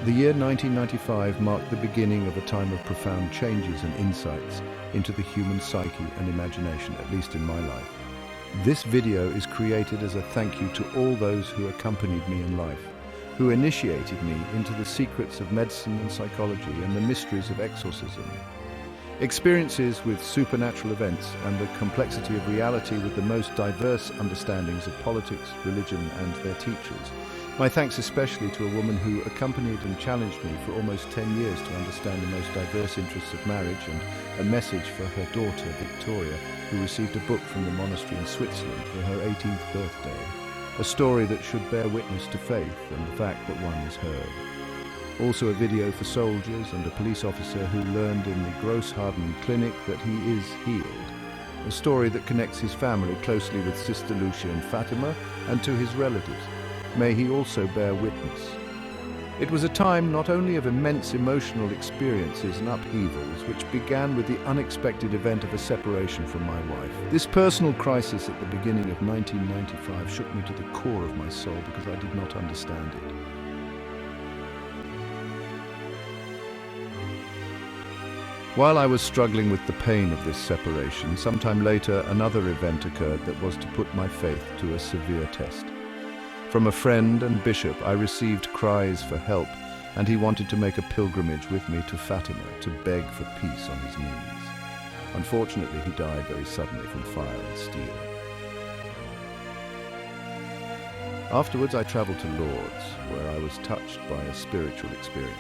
The year 1995 marked the beginning of a time of profound changes and insights into the human psyche and imagination, at least in my life. This video is created as a thank you to all those who accompanied me in life, who initiated me into the secrets of medicine and psychology and the mysteries of exorcism. Experiences with supernatural events and the complexity of reality with the most diverse understandings of politics, religion, and their teachers. My thanks especially to a woman who accompanied and challenged me for almost 10 years to understand the most diverse interests of marriage, and a message for her daughter, Victoria, who received a book from the monastery in Switzerland for her 18th birthday. A story that should bear witness to faith and the fact that one is heard. Also a video for soldiers and a police officer who learned in the Grossharden clinic that he is healed. A story that connects his family closely with Sister Lucia and Fatima and to his relatives. May he also bear witness. It was a time not only of immense emotional experiences and upheavals, which began with the unexpected event of a separation from my wife. This personal crisis at the beginning of 1995 shook me to the core of my soul because I did not understand it. While I was struggling with the pain of this separation, sometime later another event occurred that was to put my faith to a severe test. From a friend and bishop, I received cries for help, and he wanted to make a pilgrimage with me to Fatima to beg for peace on his knees. Unfortunately, he died very suddenly from fire and steel. Afterwards, I traveled to Lourdes, where I was touched by a spiritual experience.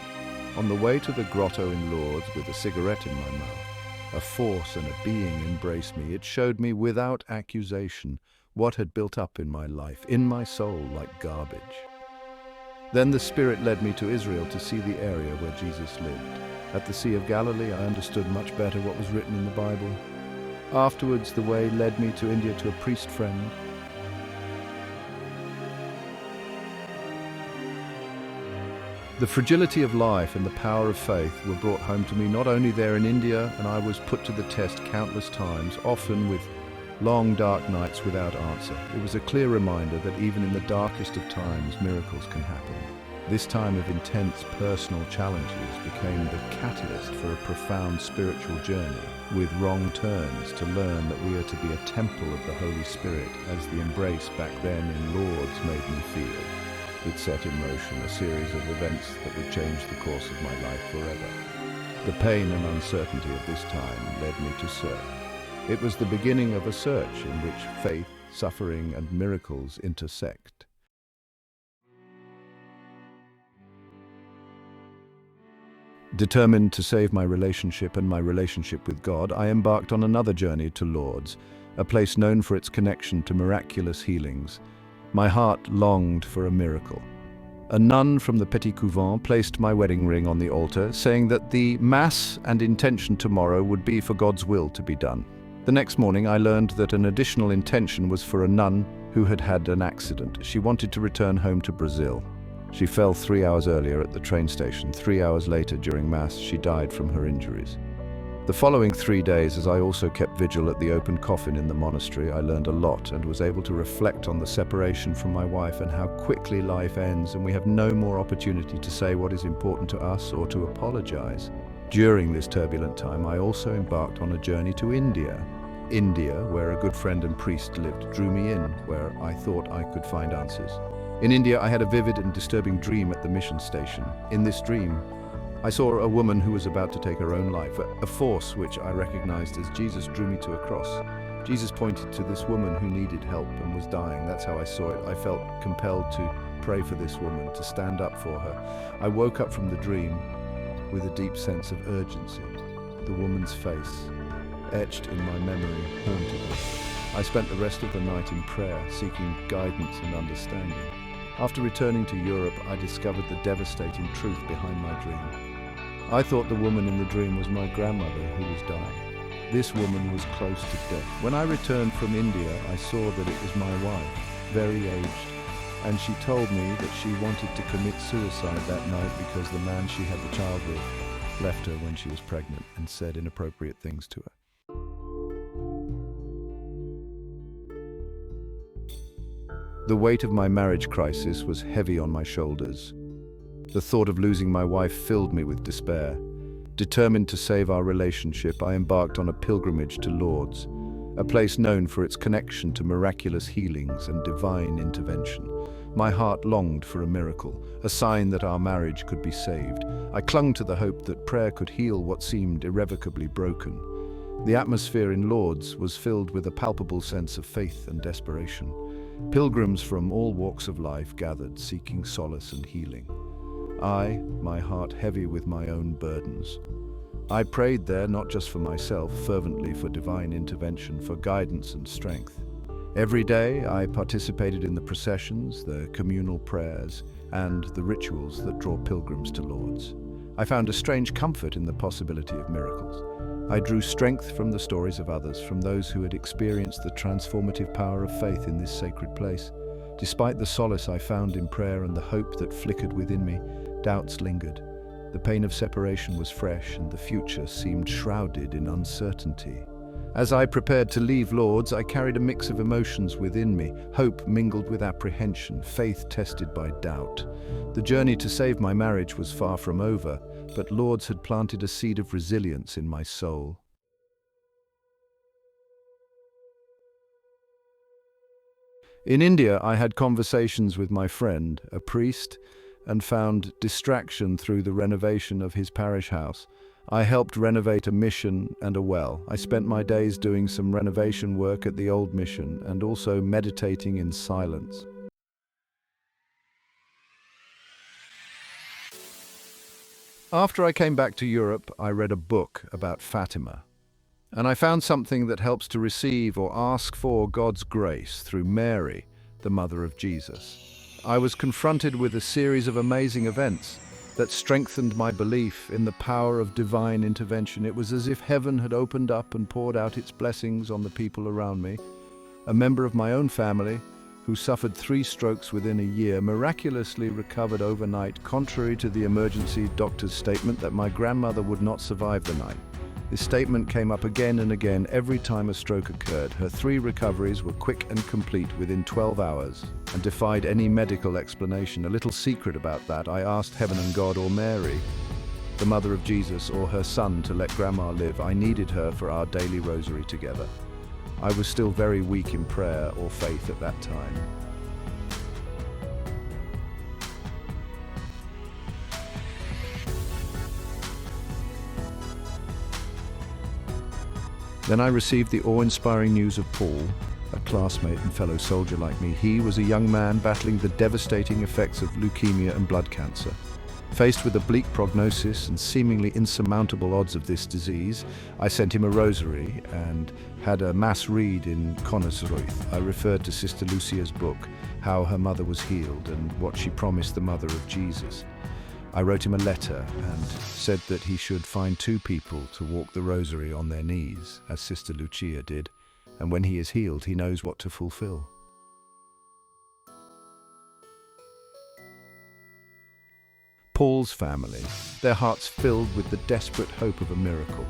On the way to the grotto in Lourdes with a cigarette in my mouth, a force and a being embraced me. It showed me without accusation what had built up in my life, in my soul, like garbage. Then the Spirit led me to Israel to see the area where Jesus lived. At the Sea of Galilee, I understood much better what was written in the Bible. Afterwards, the way led me to India to a priest friend. The fragility of life and the power of faith were brought home to me not only there in India, and I was put to the test countless times, often with long dark nights without answer. It was a clear reminder that even in the darkest of times, miracles can happen. This time of intense personal challenges became the catalyst for a profound spiritual journey, with wrong turns to learn that we are to be a temple of the Holy Spirit, as the embrace back then in Lourdes made me feel. It set in motion a series of events that would change the course of my life forever. The pain and uncertainty of this time led me to serve. It was the beginning of a search in which faith, suffering, and miracles intersect. Determined to save my relationship and my relationship with God, I embarked on another journey to Lourdes, a place known for its connection to miraculous healings. My heart longed for a miracle. A nun from the Petit Couvent placed my wedding ring on the altar, saying that the Mass and intention tomorrow would be for God's will to be done. The next morning, I learned that an additional intention was for a nun who had had an accident. She wanted to return home to Brazil. She fell 3 hours earlier at the train station. 3 hours later, during Mass, she died from her injuries. The following 3 days, as I also kept vigil at the open coffin in the monastery, I learned a lot and was able to reflect on the separation from my wife and how quickly life ends, and we have no more opportunity to say what is important to us or to apologize. During this turbulent time, I also embarked on a journey to India. India, where a good friend and priest lived, drew me in, where I thought I could find answers. In India, I had a vivid and disturbing dream at the mission station. In this dream, I saw a woman who was about to take her own life. A force which I recognized as Jesus drew me to a cross. Jesus pointed to this woman who needed help and was dying. That's how I saw it. I felt compelled to pray for this woman, to stand up for her. I woke up from the dream with a deep sense of urgency. The woman's face, etched in my memory, haunted me. I spent the rest of the night in prayer, seeking guidance and understanding. After returning to Europe, I discovered the devastating truth behind my dream. I thought the woman in the dream was my grandmother who was dying. This woman was close to death. When I returned from India, I saw that it was my wife, very aged, and she told me that she wanted to commit suicide that night because the man she had the child with left her when she was pregnant and said inappropriate things to her. The weight of my marriage crisis was heavy on my shoulders. The thought of losing my wife filled me with despair. Determined to save our relationship, I embarked on a pilgrimage to Lourdes, a place known for its connection to miraculous healings and divine intervention. My heart longed for a miracle, a sign that our marriage could be saved. I clung to the hope that prayer could heal what seemed irrevocably broken. The atmosphere in Lourdes was filled with a palpable sense of faith and desperation. Pilgrims from all walks of life gathered, seeking solace and healing. I, my heart heavy with my own burdens. I prayed there not just for myself, fervently for divine intervention, for guidance and strength. Every day I participated in the processions, the communal prayers, and the rituals that draw pilgrims to Lourdes. I found a strange comfort in the possibility of miracles. I drew strength from the stories of others, from those who had experienced the transformative power of faith in this sacred place. Despite the solace I found in prayer and the hope that flickered within me, doubts lingered. The pain of separation was fresh, and the future seemed shrouded in uncertainty. As I prepared to leave Lourdes, I carried a mix of emotions within me, hope mingled with apprehension, faith tested by doubt. The journey to save my marriage was far from over, but Lourdes had planted a seed of resilience in my soul. In India, I had conversations with my friend, a priest, and found distraction through the renovation of his parish house. I helped renovate a mission and a well. I spent my days doing some renovation work at the old mission and also meditating in silence. After I came back to Europe, I read a book about Fatima, and I found something that helps to receive or ask for God's grace through Mary, the mother of Jesus. I was confronted with a series of amazing events that strengthened my belief in the power of divine intervention. It was as if heaven had opened up and poured out its blessings on the people around me. A member of my own family, who suffered 3 strokes within a year, miraculously recovered overnight, contrary to the emergency doctor's statement that my grandmother would not survive the night. This statement came up again and again every time a stroke occurred. Her 3 recoveries were quick and complete within 12 hours and defied any medical explanation. A little secret about that: I asked heaven and God, or Mary, the mother of Jesus, or her son, to let Grandma live. I needed her for our daily rosary together. I was still very weak in prayer or faith at that time. Then I received the awe-inspiring news of Paul, a classmate and fellow soldier like me. He was a young man battling the devastating effects of leukemia and blood cancer. Faced with a bleak prognosis and seemingly insurmountable odds of this disease, I sent him a rosary and had a mass read in Connersreuth. I referred to Sister Lucia's book, how her mother was healed and what she promised the mother of Jesus. I wrote him a letter and said that he should find 2 people to walk the rosary on their knees, as Sister Lucia did, and when he is healed, he knows what to fulfill. Paul's family, their hearts filled with the desperate hope of a miracle.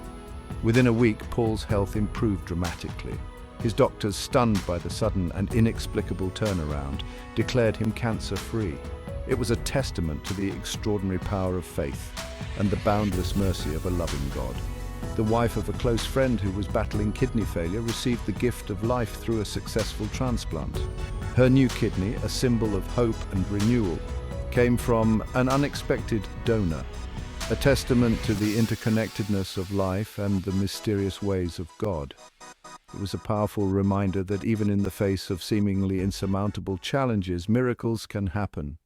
Within a week, Paul's health improved dramatically. His doctors, stunned by the sudden and inexplicable turnaround, declared him cancer-free. It was a testament to the extraordinary power of faith and the boundless mercy of a loving God. The wife of a close friend who was battling kidney failure received the gift of life through a successful transplant. Her new kidney, a symbol of hope and renewal, came from an unexpected donor, a testament to the interconnectedness of life and the mysterious ways of God. It was a powerful reminder that even in the face of seemingly insurmountable challenges, miracles can happen.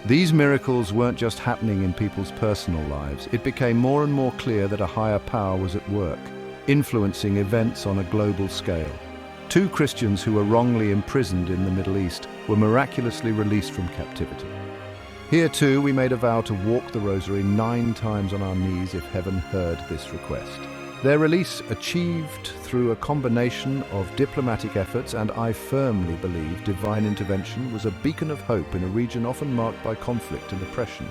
These miracles weren't just happening in people's personal lives. It became more and more clear that a higher power was at work, influencing events on a global scale. 2 Christians who were wrongly imprisoned in the Middle East were miraculously released from captivity. Here too, we made a vow to walk the rosary 9 times on our knees if heaven heard this request. Their release, achieved through a combination of diplomatic efforts and, I firmly believe, divine intervention, was a beacon of hope in a region often marked by conflict and oppression.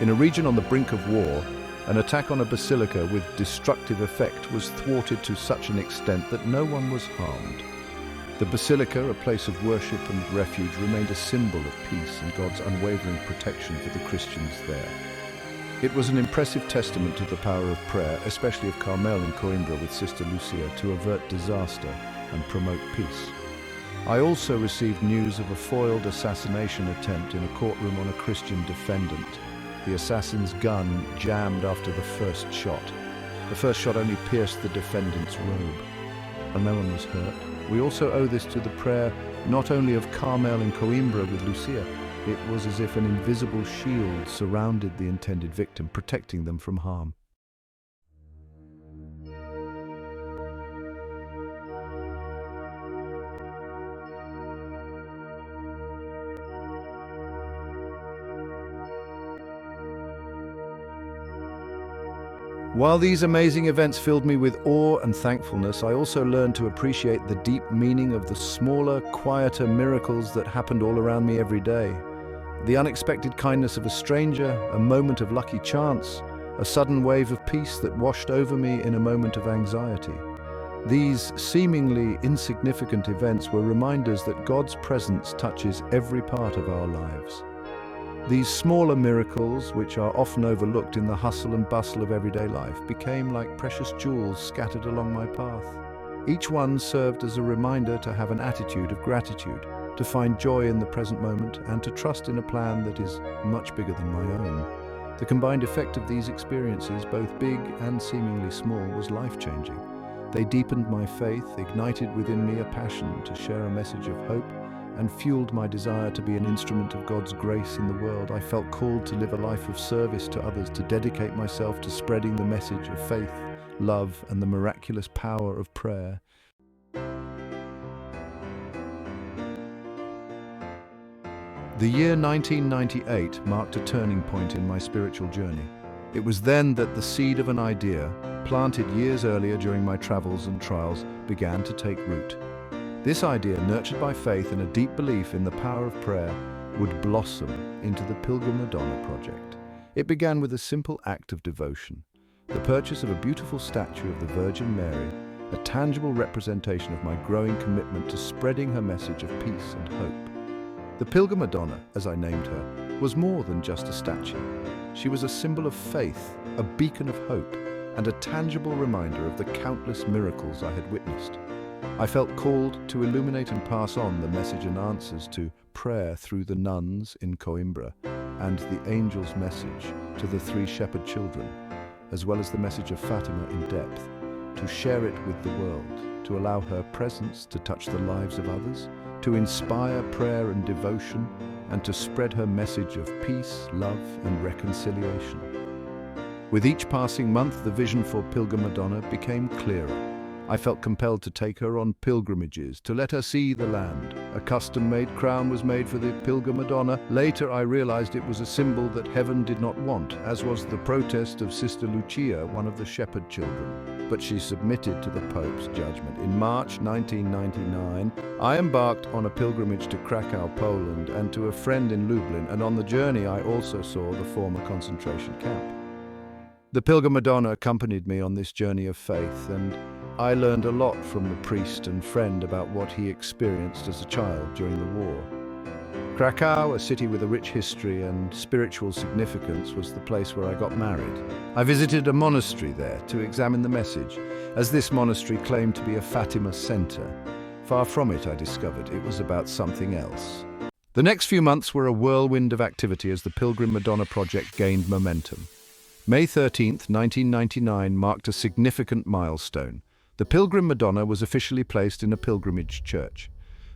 In a region on the brink of war, an attack on a basilica with destructive effect was thwarted to such an extent that no one was harmed. The The basilica, a place of worship and refuge, remained a symbol of peace and God's unwavering protection for the Christians there. It was an impressive testament to the power of prayer, especially of Carmel in Coimbra with Sister Lucia, to avert disaster and promote peace. I also received news of a foiled assassination attempt in a courtroom on a Christian defendant. The assassin's gun jammed after the first shot. The first shot only pierced the defendant's robe, and no one was hurt. We also owe this to the prayer not only of Carmel in Coimbra with Lucia. It was as if an invisible shield surrounded the intended victim, protecting them from harm. While these amazing events filled me with awe and thankfulness, I also learned to appreciate the deep meaning of the smaller, quieter miracles that happened all around me every day. The unexpected kindness of a stranger, a moment of lucky chance, a sudden wave of peace that washed over me in a moment of anxiety. These seemingly insignificant events were reminders that God's presence touches every part of our lives. These smaller miracles, which are often overlooked in the hustle and bustle of everyday life, became like precious jewels scattered along my path. Each one served as a reminder to have an attitude of gratitude, to find joy in the present moment, and to trust in a plan that is much bigger than my own. The combined effect of these experiences, both big and seemingly small, was life-changing. They deepened my faith, ignited within me a passion to share a message of hope, and fueled my desire to be an instrument of God's grace in the world. I felt called to live a life of service to others, to dedicate myself to spreading the message of faith, love, and the miraculous power of prayer. The year 1998 marked a turning point in my spiritual journey. It was then that the seed of an idea, planted years earlier during my travels and trials, began to take root. This idea, nurtured by faith and a deep belief in the power of prayer, would blossom into the Pilgrim Madonna project. It began with a simple act of devotion, the purchase of a beautiful statue of the Virgin Mary, a tangible representation of my growing commitment to spreading her message of peace and hope. The Pilgrim Madonna, as I named her, was more than just a statue. She was a symbol of faith, a beacon of hope, and a tangible reminder of the countless miracles I had witnessed. I felt called to illuminate and pass on the message and answers to prayer through the nuns in Coimbra and the angel's message to the 3 shepherd children, as well as the message of Fatima in depth, to share it with the world, to allow her presence to touch the lives of others, to inspire prayer and devotion, and to spread her message of peace, love, and reconciliation. With each passing month, the vision for Pilgrim Madonna became clearer. I felt compelled to take her on pilgrimages, to let her see the land. A custom-made crown was made for the Pilgrim Madonna. Later I realized it was a symbol that heaven did not want, as was the protest of Sister Lucia, one of the shepherd children. But she submitted to the Pope's judgment. In March 1999, I embarked on a pilgrimage to Krakow, Poland, and to a friend in Lublin, and on the journey I also saw the former concentration camp. The Pilgrim Madonna accompanied me on this journey of faith, and I learned a lot from the priest and friend about what he experienced as a child during the war. Krakow, a city with a rich history and spiritual significance, was the place where I got married. I visited a monastery there to examine the message, as this monastery claimed to be a Fatima center. Far from it, I discovered it was about something else. The next few months were a whirlwind of activity as the Pilgrim Madonna project gained momentum. May 13th, 1999 marked a significant milestone. The Pilgrim Madonna was officially placed in a pilgrimage church.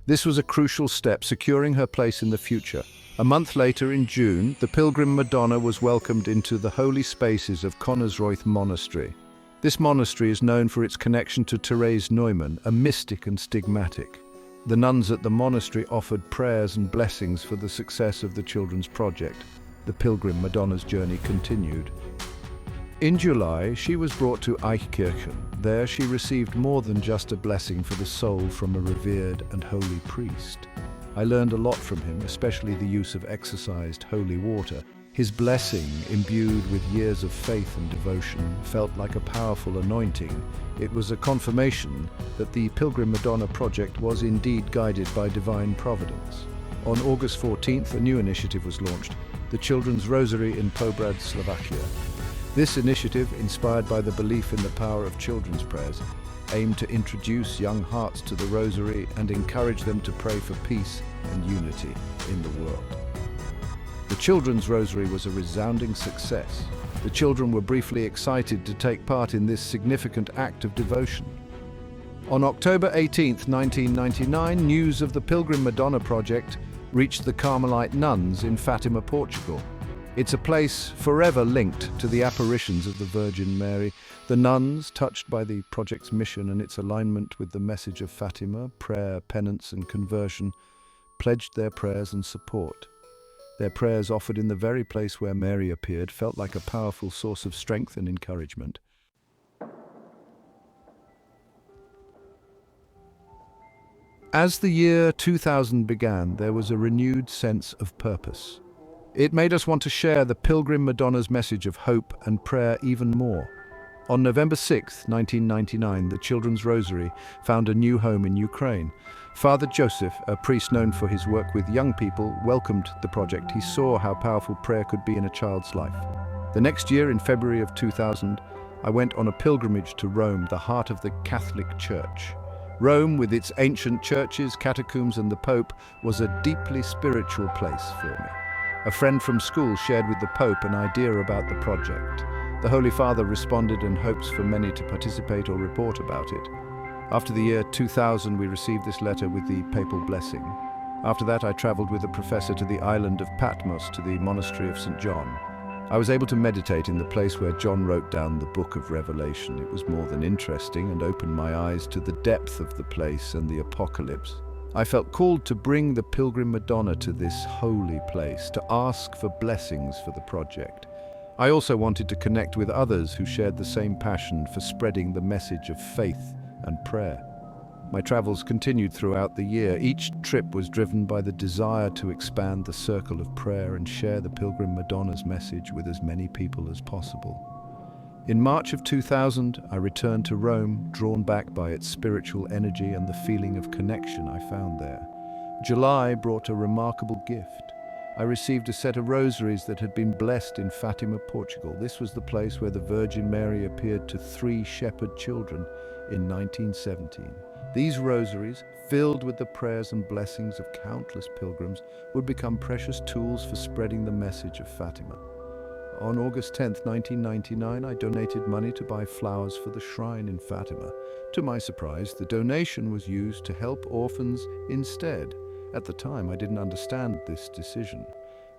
This was a crucial step, securing her place in the future. A month later, in June, the Pilgrim Madonna was welcomed into the holy spaces of Connersreuth Monastery. This monastery is known for its connection to Therese Neumann, a mystic and stigmatic. The nuns at the monastery offered prayers and blessings for the success of the children's project. The Pilgrim Madonna's journey continued. In July, she was brought to Eichkirchen. There she received more than just a blessing for the soul from a revered and holy priest. I learned a lot from him, especially the use of exorcised holy water. His blessing, imbued with years of faith and devotion, felt like a powerful anointing. It was a confirmation that the Pilgrim Madonna project was indeed guided by divine providence. On August 14th, a new initiative was launched, the Children's Rosary in Poprad, Slovakia. This initiative, inspired by the belief in the power of children's prayers, aimed to introduce young hearts to the Rosary and encourage them to pray for peace and unity in the world. The Children's Rosary was a resounding success. The children were briefly excited to take part in this significant act of devotion. On October 18, 1999, news of the Pilgrim Madonna project reached the Carmelite nuns in Fatima, Portugal. It's a place forever linked to the apparitions of the Virgin Mary. The nuns, touched by the project's mission and its alignment with the message of Fatima, prayer, penance, and conversion, pledged their prayers and support. Their prayers, offered in the very place where Mary appeared, felt like a powerful source of strength and encouragement. As the year 2000 began, there was a renewed sense of purpose. It made us want to share the Pilgrim Madonna's message of hope and prayer even more. On November 6, 1999, the Children's Rosary found a new home in Ukraine. Father Joseph, a priest known for his work with young people, welcomed the project. He saw how powerful prayer could be in a child's life. The next year, in February of 2000, I went on a pilgrimage to Rome, the heart of the Catholic Church. Rome, with its ancient churches, catacombs, and the Pope, was a deeply spiritual place for me. A friend from school shared with the Pope an idea about the project. The Holy Father responded in hopes for many to participate or report about it. After the year 2000, we received this letter with the papal blessing. After that, I traveled with a professor to the island of Patmos, to the monastery of St. John. I was able to meditate in the place where John wrote down the book of Revelation. It was more than interesting and opened my eyes to the depth of the place and the apocalypse. I felt called to bring the Pilgrim Madonna to this holy place, to ask for blessings for the project. I also wanted to connect with others who shared the same passion for spreading the message of faith and prayer. My travels continued throughout the year. Each trip was driven by the desire to expand the circle of prayer and share the Pilgrim Madonna's message with as many people as possible. In March of 2000, I returned to Rome, drawn back by its spiritual energy and the feeling of connection I found there. July brought a remarkable gift. I received a set of rosaries that had been blessed in Fatima, Portugal. This was the place where the Virgin Mary appeared to 3 shepherd children in 1917. These rosaries, filled with the prayers and blessings of countless pilgrims, would become precious tools for spreading the message of Fatima. On August 10, 1999, I donated money to buy flowers for the shrine in Fatima. To my surprise, the donation was used to help orphans instead. At the time, I didn't understand this decision.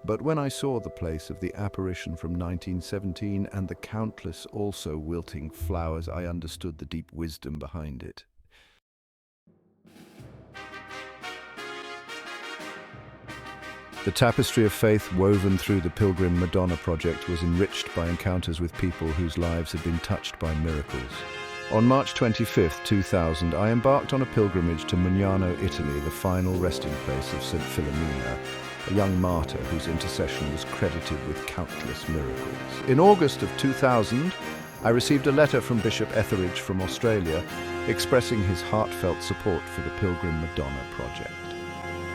But when I saw the place of the apparition from 1917 and the countless also wilting flowers, I understood the deep wisdom behind it. The tapestry of faith woven through the Pilgrim Madonna project was enriched by encounters with people whose lives had been touched by miracles. On March 25, 2000, I embarked on a pilgrimage to Mugnano, Italy, the final resting place of St. Philomena, a young martyr whose intercession was credited with countless miracles. In August of 2000, I received a letter from Bishop Etheridge from Australia expressing his heartfelt support for the Pilgrim Madonna project.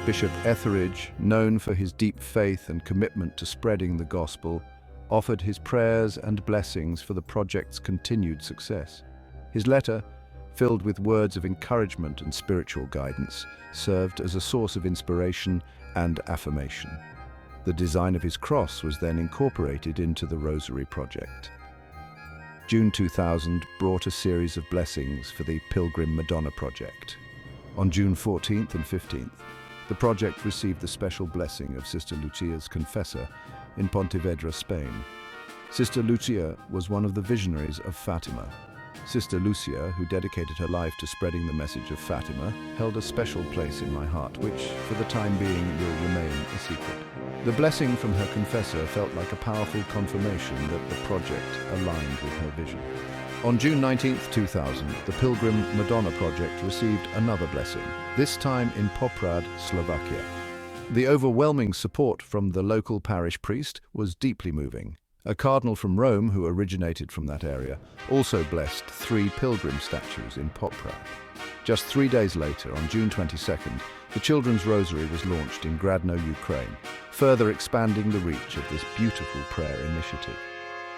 Bishop Etheridge, known for his deep faith and commitment to spreading the gospel, offered his prayers and blessings for the project's continued success. His letter, filled with words of encouragement and spiritual guidance, served as a source of inspiration and affirmation. The design of his cross was then incorporated into the Rosary project. June 2000 brought a series of blessings for the Pilgrim Madonna project. On June 14th and 15th, the project received the special blessing of Sister Lucia's confessor in Pontevedra, Spain. Sister Lucia was one of the visionaries of Fatima. Sister Lucia, who dedicated her life to spreading the message of Fatima, held a special place in my heart, which, for the time being, will remain a secret. The blessing from her confessor felt like a powerful confirmation that the project aligned with her vision. On June 19, 2000, the Pilgrim Madonna project received another blessing, this time in Poprad, Slovakia. The overwhelming support from the local parish priest was deeply moving. A cardinal from Rome, who originated from that area, also blessed 3 pilgrim statues in Poprad. Just 3 days later, on June 22nd, the Children's Rosary was launched in Gradno, Ukraine, further expanding the reach of this beautiful prayer initiative.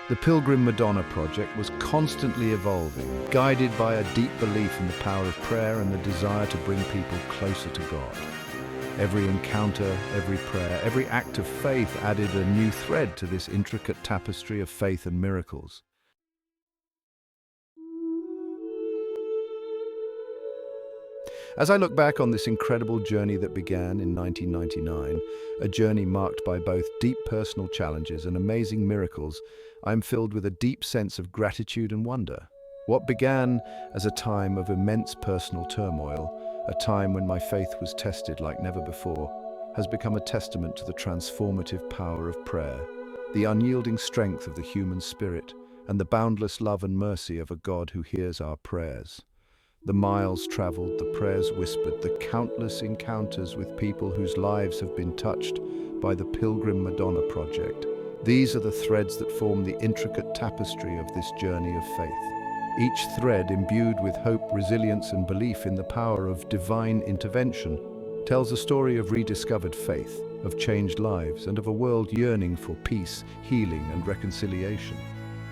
The Pilgrim Madonna project was constantly evolving, guided by a deep belief in the power of prayer and the desire to bring people closer to God. Every encounter, every prayer, every act of faith added a new thread to this intricate tapestry of faith and miracles. As I look back on this incredible journey that began in 1999, a journey marked by both deep personal challenges and amazing miracles, I'm filled with a deep sense of gratitude and wonder. What began as a time of immense personal turmoil, a time when my faith was tested like never before, has become a testament to the transformative power of prayer, the unyielding strength of the human spirit, and the boundless love and mercy of a God who hears our prayers. The miles traveled, the prayers whispered, the countless encounters with people whose lives have been touched by the Pilgrim Madonna project. These are the threads that form the intricate tapestry of this journey of faith. Each thread, imbued with hope, resilience, and belief in the power of divine intervention, tells a story of rediscovered faith, of changed lives, and of a world yearning for peace, healing, and reconciliation.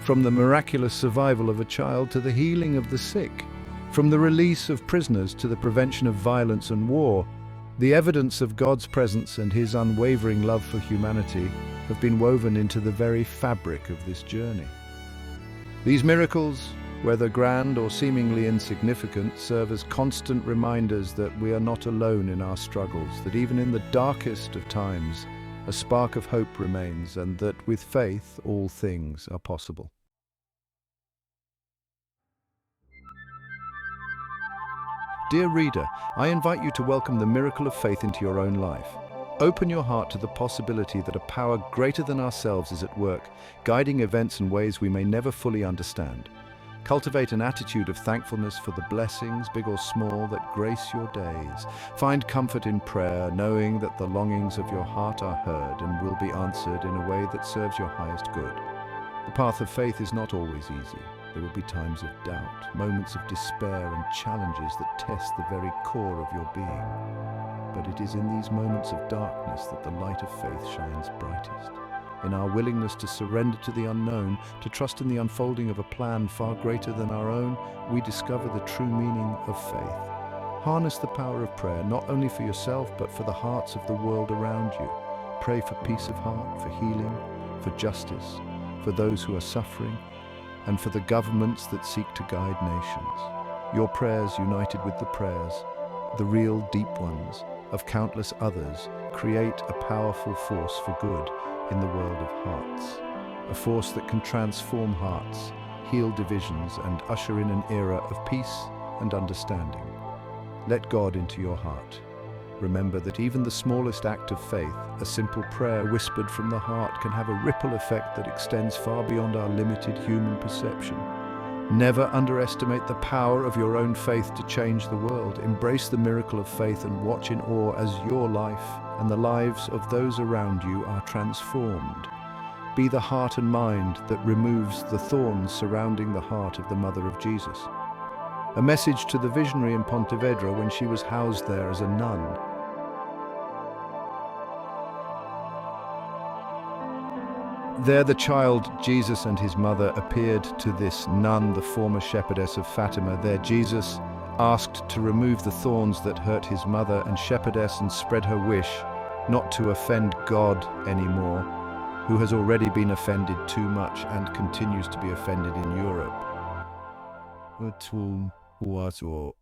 From the miraculous survival of a child to the healing of the sick, from the release of prisoners to the prevention of violence and war, the evidence of God's presence and His unwavering love for humanity have been woven into the very fabric of this journey. These miracles, whether grand or seemingly insignificant, serve as constant reminders that we are not alone in our struggles, that even in the darkest of times, a spark of hope remains, and that with faith, all things are possible. Dear reader, I invite you to welcome the miracle of faith into your own life. Open your heart to the possibility that a power greater than ourselves is at work, guiding events in ways we may never fully understand. Cultivate an attitude of thankfulness for the blessings, big or small, that grace your days. Find comfort in prayer, knowing that the longings of your heart are heard and will be answered in a way that serves your highest good. The path of faith is not always easy. There will be times of doubt, moments of despair, and challenges that test the very core of your being. But it is in these moments of darkness that the light of faith shines brightest. In our willingness to surrender to the unknown, to trust in the unfolding of a plan far greater than our own, we discover the true meaning of faith. Harness the power of prayer, not only for yourself, but for the hearts of the world around you. Pray for peace of heart, for healing, for justice, for those who are suffering, and for the governments that seek to guide nations. Your prayers, united with the prayers, the real deep ones, of countless others, create a powerful force for good in the world of hearts. A force that can transform hearts, heal divisions, and usher in an era of peace and understanding. Let God into your heart. Remember that even the smallest act of faith, a simple prayer whispered from the heart, can have a ripple effect that extends far beyond our limited human perception. Never underestimate the power of your own faith to change the world. Embrace the miracle of faith and watch in awe as your life and the lives of those around you are transformed. Be the heart and mind that removes the thorns surrounding the heart of the Mother of Jesus. A message to the visionary in Pontevedra when she was housed there as a nun. There the child Jesus and his mother appeared to this nun, the former shepherdess of Fatima. There Jesus asked to remove the thorns that hurt his mother and shepherdess and spread her wish not to offend God anymore, who has already been offended too much and continues to be offended in Europe.